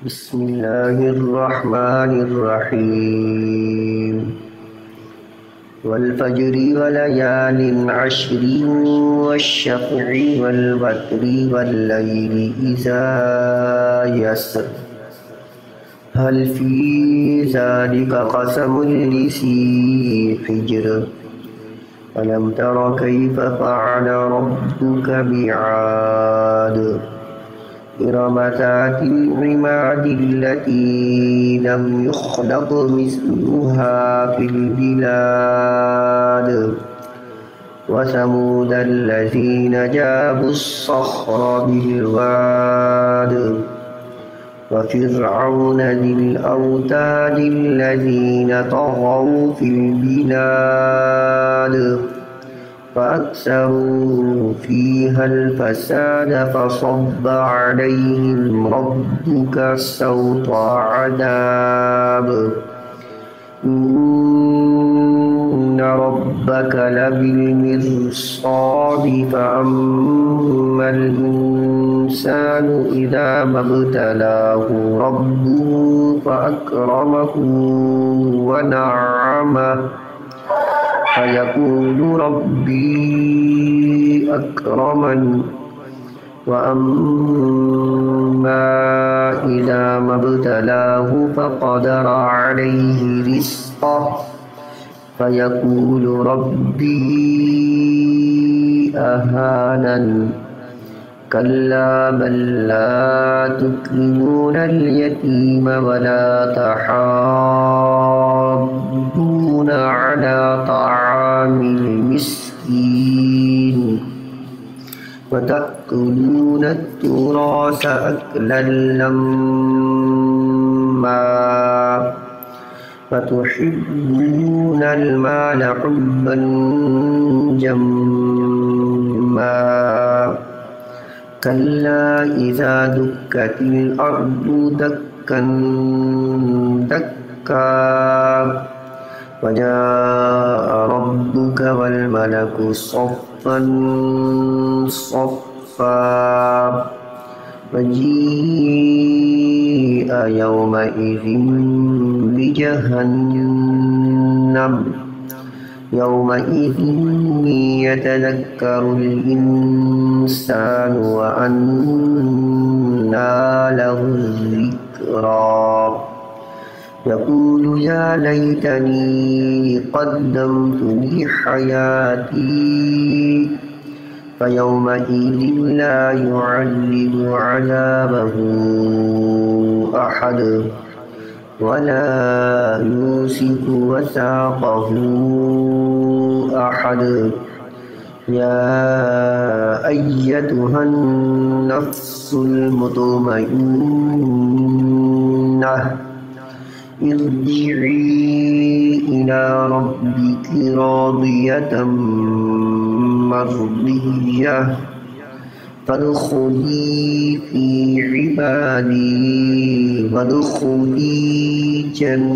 बिस्मिल्लाहिर्रहमानिर्रहीम वल्फज्रि वलयालिन अश्रि वश्शफ़्इ वल्वत्रि वल्लैलि इज़ा यस्र हल फ़ी ज़ालिका क़समुन लिज़ी हिज्र अलम तर कैफ़ फ़अल रब्बुक बिआद इरम ज़ातिल इमाद अल्लती लम युख़लक़ मिस्लुहा फ़िल बिलाद वसमूद अल्लज़ीन जाबुस्सख़्र बिलवाद वफ़िरऔन ज़िल औताद अल्लज़ीन तग़ौ फ़िल बिलाद फ़अक्सरू फ़ीहल फ़साद फ़सब्ब अलैहिम रब्बुक सौत अज़ाब इन्न रब्बक लबिलमिर्साद फ़अम्मल इंसानु इज़ा मब्तलाहु रब्बुहु फ़अक्रमहु वनअमह फ़यक़ूलु रब्बी अक्रमन वअम्मा इज़ा मब्तलाहु फ़क़दर अलैहि रिज़्क़ह फ़यक़ूलु रब्बी अहानन कल्ला बल ला तुक्रिमूनल यतीम वला तहाद्दून अला तआमिल मिस्कीन वतअकुलून तुरास अकलन लम्मा वतुहिब्बूनल माल हुब्बन जम्मा कल्ला इज़ा दुक्कतिल अर्दु दक्कन दक्का वजाअ रब्बुक वल मलकु सफ़्फ़न सफ़्फ़ा वजीअ यौमइज़िन बिजहन्नम यौमइज़िन यतज़क्करुल इंसानु व अन्ना लहुज़्ज़िक्रा यक़ूलु या लैतनी क़द्दमतु लिहयाती फ़यौमइज़िन ला युअज़्ज़िबु अज़ाबहु अहद वला यूसिकु वसाक़हु अहद या अय्यतुहन नफ्सुल मुतमइन्नह इर्जिई इला रब्बिकी रादियतम मर्दिय्यह फदख़ुली फ़ी इबादी वदख़ुली जन्नती।